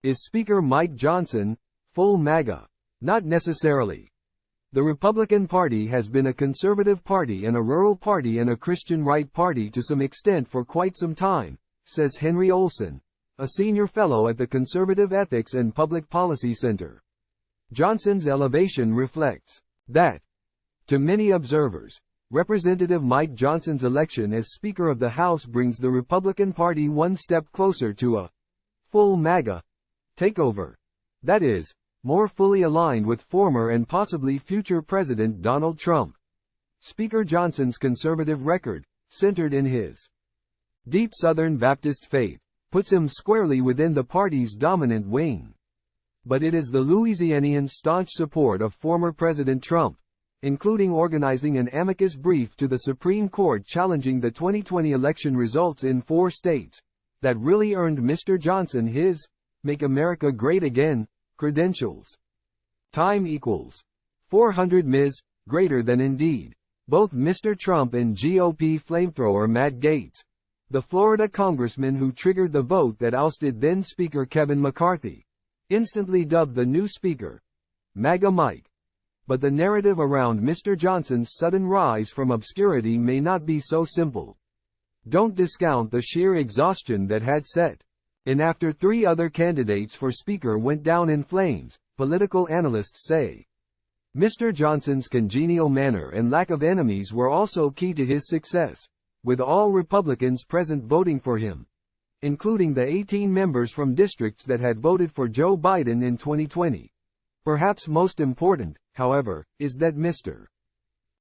Is Speaker Mike Johnson full MAGA? Not necessarily. The Republican Party has been a conservative party and a rural party and a Christian right party to some extent for quite some time, says Henry Olsen, a senior fellow at the Conservative Ethics and Public Policy Center. Johnson's elevation reflects that, to many observers, Representative Mike Johnson's election as Speaker of the House brings the Republican Party one step closer to a full MAGA takeover. That is, more fully aligned with former and possibly future President Donald Trump. Speaker Johnson's conservative record, centered in his deep Southern Baptist faith, puts him squarely within the party's dominant wing. But it is the Louisianian staunch support of former President Trump, including organizing an amicus brief to the Supreme Court challenging the 2020 election results in 4 states, that really earned Mr. Johnson his "Make America Great Again" credentials. Time equals 400 Ms. Greater than indeed. Both Mr. Trump and GOP flamethrower Matt Gaetz, the Florida congressman who triggered the vote that ousted then Speaker Kevin McCarthy, instantly dubbed the new Speaker MAGA Mike. But the narrative around Mr. Johnson's sudden rise from obscurity may not be so simple. Don't discount the sheer exhaustion that had set in after 3 other candidates for Speaker went down in flames, political analysts say. Mr. Johnson's congenial manner and lack of enemies were also key to his success, with all Republicans present voting for him, including the 18 members from districts that had voted for Joe Biden in 2020. Perhaps most important, however, is that Mr.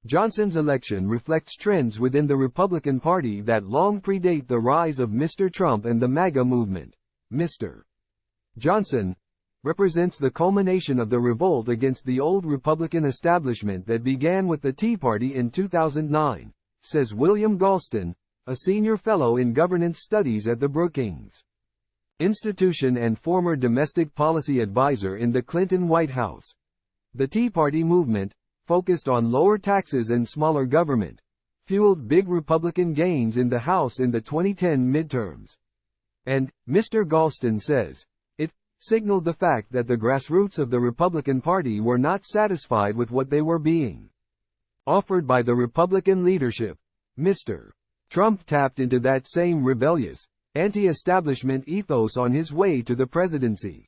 Johnson's election reflects trends within the Republican Party that long predate the rise of Mr. Trump and the MAGA movement. Mr. Johnson represents the culmination of the revolt against the old Republican establishment that began with the Tea Party in 2009, says William Galston, a senior fellow in governance studies at the Brookings Institution and former domestic policy advisor in the Clinton White House. The Tea Party movement, focused on lower taxes and smaller government, fueled big Republican gains in the House in the 2010 midterms. And, Mr. Galston says, it signaled the fact that the grassroots of the Republican Party were not satisfied with what they were being offered by the Republican leadership. Mr. Trump tapped into that same rebellious, anti-establishment ethos on his way to the presidency.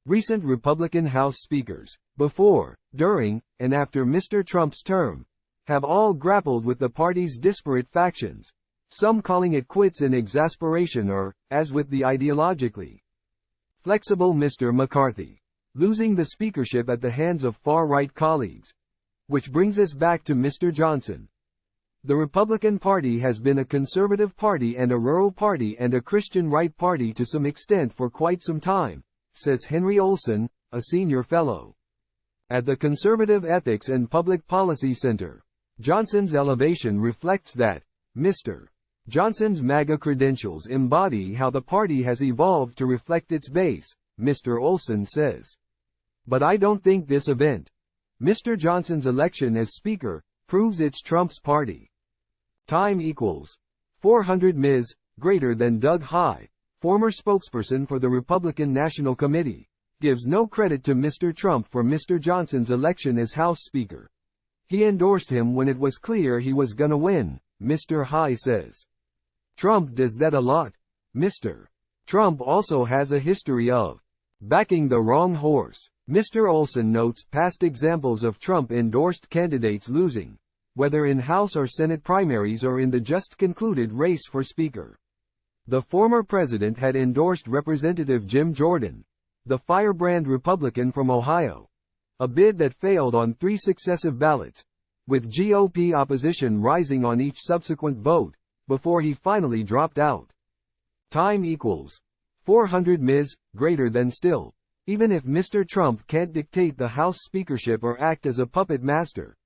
Recent Republican House speakers, before, during, and after Mr. Trump's term, have all grappled with the party's disparate factions, some calling it quits in exasperation or, as with the ideologically flexible Mr. McCarthy, losing the speakership at the hands of far-right colleagues. Which brings us back to Mr. Johnson. The Republican Party has been a conservative party and a rural party and a Christian right party to some extent for quite some time, says Henry Olsen, a senior fellow at the Conservative Ethics and Public Policy Center. Johnson's elevation reflects that. Mr. Johnson's MAGA credentials embody how the party has evolved to reflect its base, Mr. Olsen says. But I don't think this event, Mr. Johnson's election as Speaker, proves it's Trump's party. Time equals 400 Ms. Greater than Doug High, former spokesperson for the Republican National Committee, gives no credit to Mr. Trump for Mr. Johnson's election as House Speaker. He endorsed him when it was clear he was gonna win, Mr. High says. Trump does that a lot. Mr. Trump also has a history of backing the wrong horse. Mr. Olsen notes past examples of Trump-endorsed candidates losing, whether in House or Senate primaries or in the just concluded race for Speaker. The former president had endorsed Representative Jim Jordan, the firebrand Republican from Ohio, a bid that failed on 3 successive ballots, with GOP opposition rising on each subsequent vote, before he finally dropped out. Time equals 400 Ms. Greater than still. Even if Mr. Trump can't dictate the House speakership or act as a puppet master,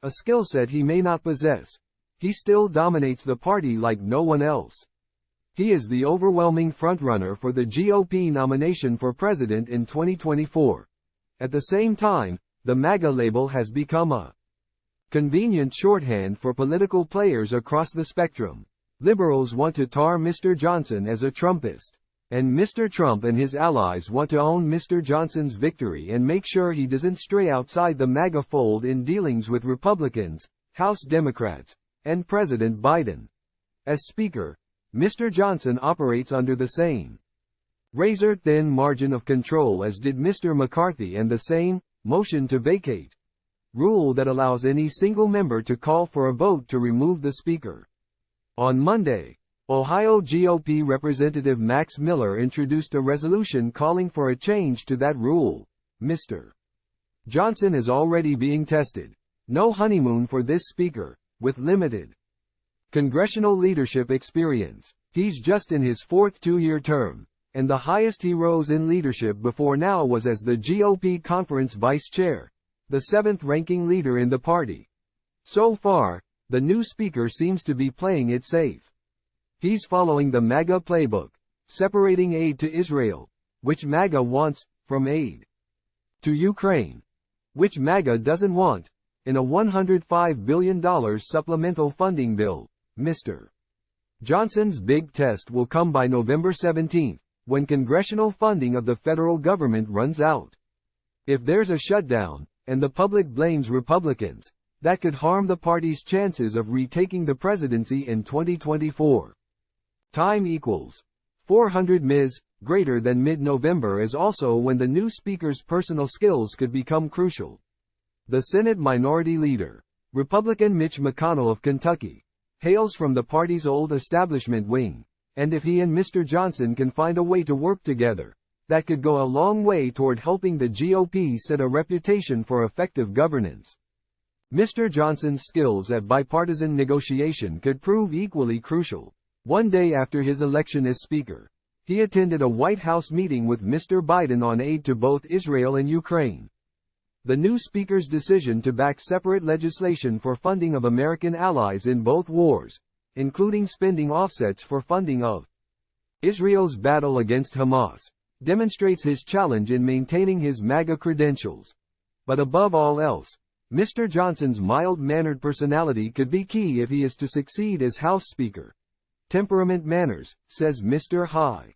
a skill set he may not possess, he still dominates the party like no one else. He is the overwhelming frontrunner for the GOP nomination for president in 2024. At the same time, the MAGA label has become a convenient shorthand for political players across the spectrum. Liberals want to tar Mr. Johnson as a Trumpist. And Mr. Trump and his allies want to own Mr. Johnson's victory and make sure he doesn't stray outside the MAGA fold in dealings with Republicans, House Democrats, and President Biden. As Speaker, Mr. Johnson operates under the same razor-thin margin of control as did Mr. McCarthy, and the same motion to vacate rule that allows any single member to call for a vote to remove the Speaker. On Monday, Ohio GOP Representative Max Miller introduced a resolution calling for a change to that rule. Mr. Johnson is already being tested. No honeymoon for this Speaker, with limited congressional leadership experience. He's just in his fourth two-year term, and the highest he rose in leadership before now was as the GOP conference vice chair, the seventh-ranking leader in the party. So far, the new Speaker seems to be playing it safe. He's following the MAGA playbook, separating aid to Israel, which MAGA wants, from aid to Ukraine, which MAGA doesn't want, in a $105 billion supplemental funding bill. Mr. Johnson's big test will come by November 17, when congressional funding of the federal government runs out. If there's a shutdown, and the public blames Republicans, that could harm the party's chances of retaking the presidency in 2024. Time equals 400 ms, greater than mid-November, is also when the new Speaker's personal skills could become crucial. The Senate Minority Leader, Republican Mitch McConnell of Kentucky, hails from the party's old establishment wing, and if he and Mr. Johnson can find a way to work together, that could go a long way toward helping the GOP set a reputation for effective governance. Mr. Johnson's skills at bipartisan negotiation could prove equally crucial. One day after his election as Speaker, he attended a White House meeting with Mr. Biden on aid to both Israel and Ukraine. The new Speaker's decision to back separate legislation for funding of American allies in both wars, including spending offsets for funding of Israel's battle against Hamas, demonstrates his challenge in maintaining his MAGA credentials. But above all else, Mr. Johnson's mild-mannered personality could be key if he is to succeed as House Speaker. Temperament matters, says Mr. High.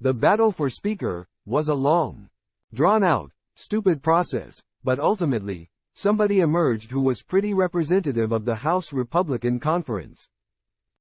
The battle for Speaker was a long, drawn-out, stupid process, but ultimately, somebody emerged who was pretty representative of the House Republican Conference.